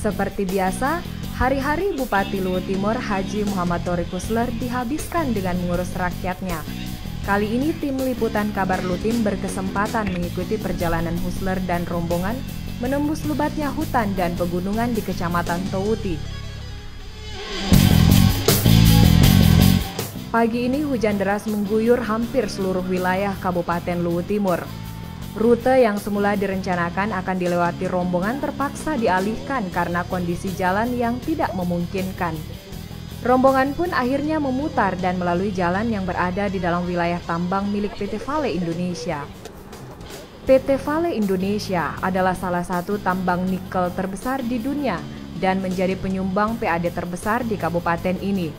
Seperti biasa, hari-hari Bupati Luwu Timur Haji Muhammad Thoriq Husler dihabiskan dengan mengurus rakyatnya. Kali ini tim liputan Kabar Lutim berkesempatan mengikuti perjalanan Husler dan rombongan menembus lebatnya hutan dan pegunungan di Kecamatan Towuti. Pagi ini hujan deras mengguyur hampir seluruh wilayah Kabupaten Luwu Timur. Rute yang semula direncanakan akan dilewati rombongan terpaksa dialihkan karena kondisi jalan yang tidak memungkinkan. Rombongan pun akhirnya memutar dan melalui jalan yang berada di dalam wilayah tambang milik PT Vale Indonesia. PT Vale Indonesia adalah salah satu tambang nikel terbesar di dunia dan menjadi penyumbang PAD terbesar di kabupaten ini.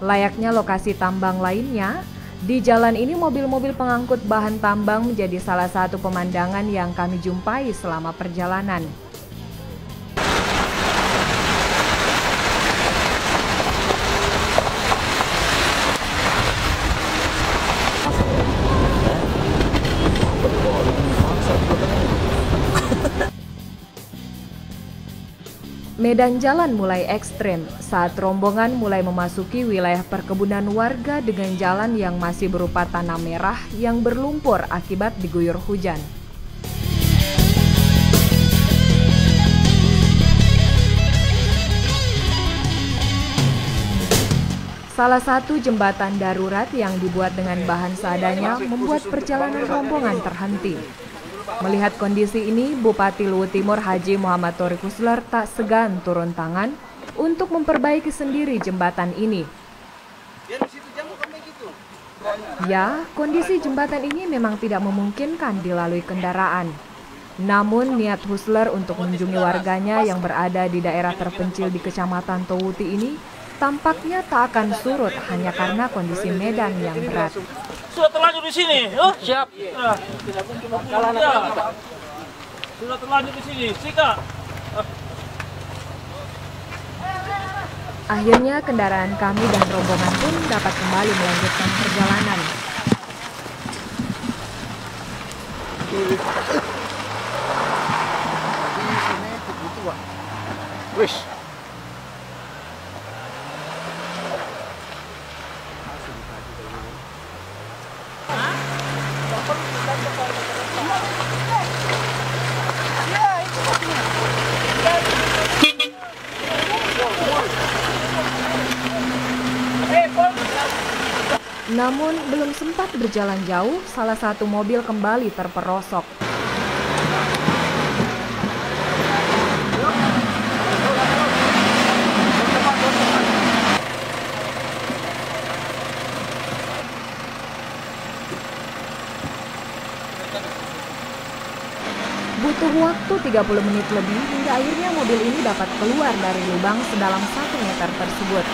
Layaknya lokasi tambang lainnya, di jalan ini mobil-mobil pengangkut bahan tambang menjadi salah satu pemandangan yang kami jumpai selama perjalanan. Medan jalan mulai ekstrem saat rombongan mulai memasuki wilayah perkebunan warga dengan jalan yang masih berupa tanah merah yang berlumpur akibat diguyur hujan. Salah satu jembatan darurat yang dibuat dengan bahan seadanya membuat perjalanan rombongan terhenti. Melihat kondisi ini, Bupati Luwu Timur Haji Muhammad Thoriq Husler tak segan turun tangan untuk memperbaiki sendiri jembatan ini. Ya, kondisi jembatan ini memang tidak memungkinkan dilalui kendaraan. Namun niat Husler untuk mengunjungi warganya yang berada di daerah terpencil di Kecamatan Towuti ini tampaknya tak akan surut hanya karena kondisi medan yang berat. Sudah terlanjur di sini, oh? Siap. Ya. Sudah terlanjur di sini, Sika. Akhirnya kendaraan kami dan rombongan pun dapat kembali melanjutkan perjalanan. Wish. Namun belum sempat berjalan jauh, salah satu mobil kembali terperosok. Butuh waktu 30 menit lebih hingga akhirnya mobil ini dapat keluar dari lubang sedalam 1 meter tersebut.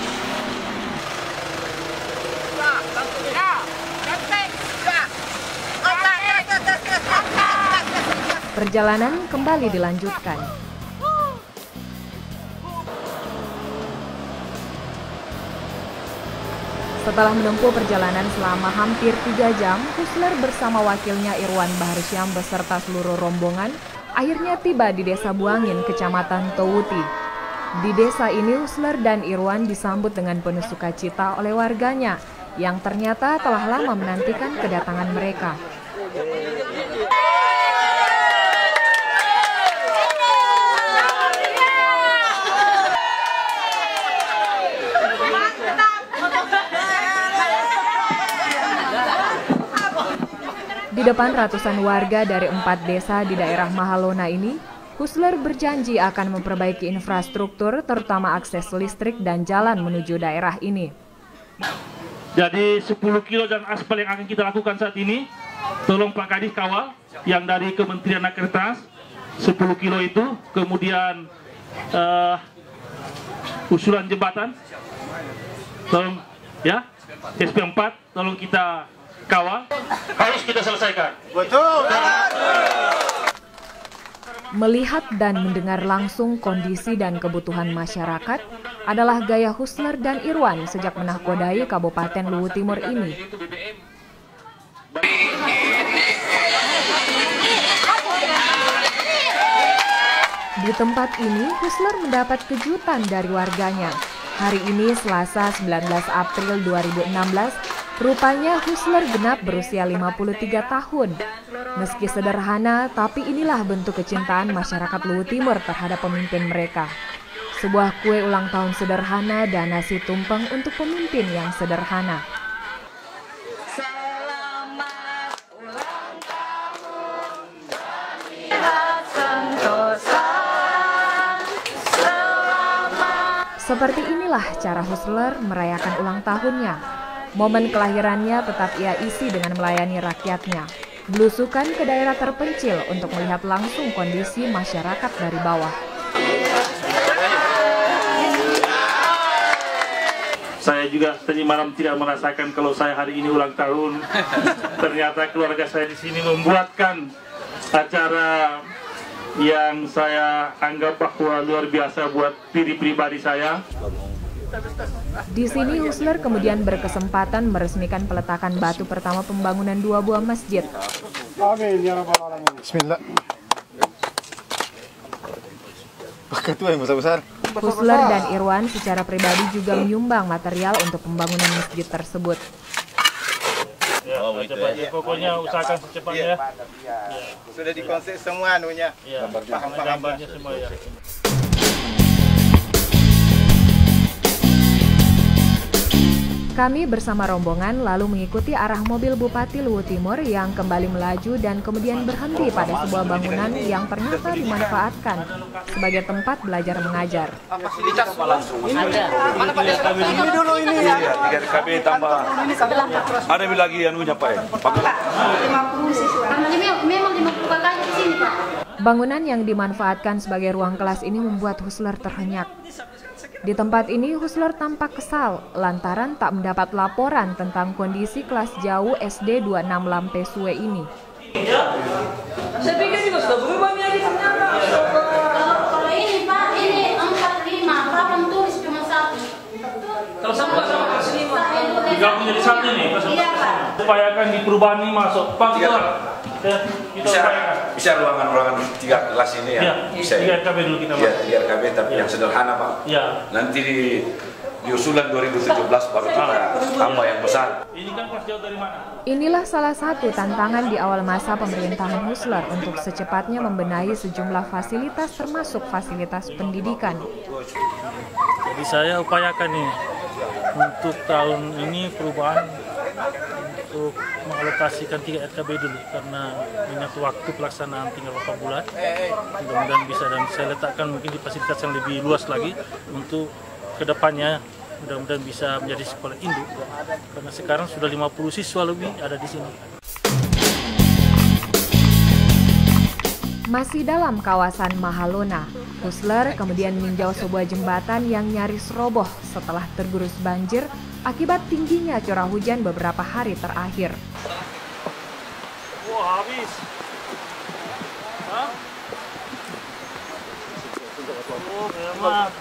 Perjalanan kembali dilanjutkan. Setelah menempuh perjalanan selama hampir 3 jam, Husler bersama wakilnya Irwan Baharsyam beserta seluruh rombongan akhirnya tiba di Desa Buangin, Kecamatan Towuti. Di desa ini Husler dan Irwan disambut dengan penuh sukacita oleh warganya yang ternyata telah lama menantikan kedatangan mereka. Di depan ratusan warga dari 4 desa di daerah Mahalona ini, Husler berjanji akan memperbaiki infrastruktur terutama akses listrik dan jalan menuju daerah ini. Jadi 10 kilo jalan aspal yang akan kita lakukan saat ini, tolong Pak Kadis kawal yang dari Kementerian Agraris 10 kilo itu, kemudian usulan jembatan, tolong ya, SP4 tolong kita kawal, harus kita selesaikan. Betul. Melihat dan mendengar langsung kondisi dan kebutuhan masyarakat adalah gaya Husler dan Irwan sejak menahkodai Kabupaten Luwu Timur ini. Di tempat ini, Husler mendapat kejutan dari warganya. Hari ini, Selasa 19 April 2016, rupanya Husler genap berusia 53 tahun. Meski sederhana, tapi inilah bentuk kecintaan masyarakat Luwu Timur terhadap pemimpin mereka. Sebuah kue ulang tahun sederhana dan nasi tumpeng untuk pemimpin yang sederhana. Selamat ulang tahun, Seperti inilah cara Husler merayakan ulang tahunnya. Momen kelahirannya tetap ia isi dengan melayani rakyatnya. Belusukan ke daerah terpencil untuk melihat langsung kondisi masyarakat dari bawah. Saya juga tadi malam tidak merasakan kalau saya hari ini ulang tahun. Ternyata keluarga saya di sini membuatkan acara yang saya anggap bahwa luar biasa buat diri pribadi saya. Di sini Husler kemudian berkesempatan meresmikan peletakan batu pertama pembangunan 2 buah masjid. Bismillah. Ketua yang besar-besar. Husler dan Irwan secara pribadi juga menyumbang material untuk pembangunan masjid tersebut. Ya, secepatnya, pokoknya usahakan secepatnya. Sudah dikonsep semua anunya. Ya, gambarnya semua ya. Kami bersama rombongan lalu mengikuti arah mobil Bupati Luwu Timur yang kembali melaju dan kemudian berhenti pada sebuah bangunan yang ternyata dimanfaatkan sebagai tempat belajar mengajar. Fasilitas langsung. Ini dulu ini ya. 3 KB tambah. Ada lagi anunya Pak. 50 siswa. Memang 50 kakaknya di sini, Pak. Bangunan yang dimanfaatkan sebagai ruang kelas ini membuat Husler terhenyak. Di tempat ini Husler tampak kesal lantaran tak mendapat laporan tentang kondisi kelas jauh SD 26 Lampe Suwe ini. Saya pikir juga sudah berubah nih ternyata. Kalau ini Pak, ini 45, Bapak tulis cuma 1. Kalau sama kelas 5. Digabung jadi satu nih. Iya, Pak. Upayakan di perubahan ini masuk. Pak, bisa ruangan-ruangan 3 kelas ini ya? Ya, Bisa 3 RKB dulu kita. Ya, 3 RKB tapi yang sederhana Pak. Ya. Nanti di usulan 2017 baru kita tambah yang besar. Ini kan kelas jauh dari mana? Inilah salah satu tantangan di awal masa pemerintahan Husler untuk secepatnya membenahi sejumlah fasilitas termasuk fasilitas pendidikan. Jadi saya upayakan nih untuk tahun ini perubahan untuk mengalokasikan 3 RKB dulu karena ingat waktu pelaksanaan tinggal beberapa bulan. Mudah-mudahan bisa, dan saya letakkan mungkin di fasilitas yang lebih luas lagi untuk kedepannya mudah-mudahan bisa menjadi sekolah induk karena sekarang sudah 50 siswa lebih ada di sini. Masih dalam kawasan Mahalona, Husler kemudian meninjau sebuah jembatan yang nyaris roboh setelah tergerus banjir akibat tingginya curah hujan beberapa hari terakhir. Wah, habis. Hah? Oh, memang.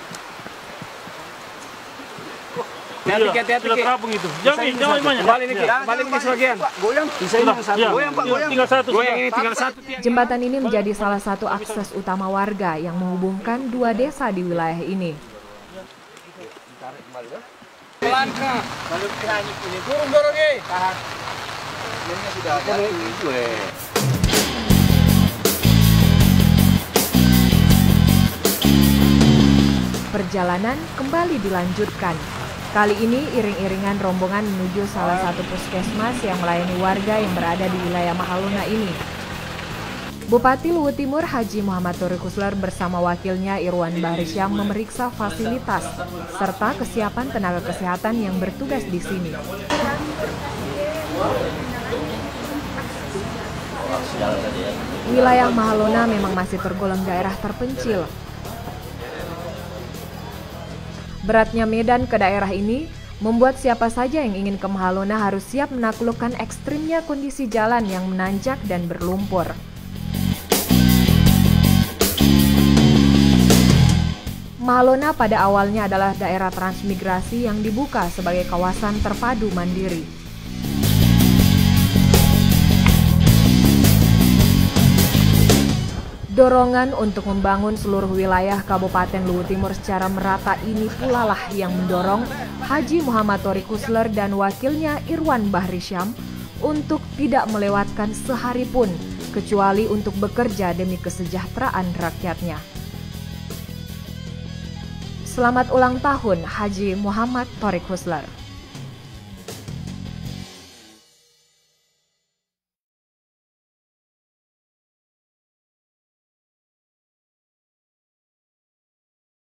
Hati-hati. Sudah terapung itu. Jangan banyak. Balik ke sebagian. Goyang. Bisa ini satu. Goyang Pak, goyang. Tinggal satu. Goyang ini tinggal satu. Jembatan ini menjadi salah satu akses utama warga yang menghubungkan 2 desa di wilayah ini. Langkah. Lalu kiranya ini. Dorong eh. Tahan. Ini sudah ada itu Perjalanan kembali dilanjutkan. Kali ini iring-iringan rombongan menuju salah satu puskesmas yang melayani warga yang berada di wilayah Mahalona ini. Bupati Luwu Timur Haji Muhammad Torik Husler bersama wakilnya Irwan Bahrisyam memeriksa fasilitas serta kesiapan tenaga kesehatan yang bertugas di sini. Wilayah Mahalona memang masih tergolong daerah terpencil. Beratnya medan ke daerah ini membuat siapa saja yang ingin ke Mahalona harus siap menaklukkan ekstrimnya kondisi jalan yang menanjak dan berlumpur. Mahalona pada awalnya adalah daerah transmigrasi yang dibuka sebagai kawasan terpadu mandiri. Dorongan untuk membangun seluruh wilayah Kabupaten Luwu Timur secara merata ini pula lah yang mendorong Haji Muhammad Thoriq Husler dan wakilnya Irwan Bahri Syam untuk tidak melewatkan sehari pun kecuali untuk bekerja demi kesejahteraan rakyatnya. Selamat ulang tahun Haji Muhammad Thoriq Husler.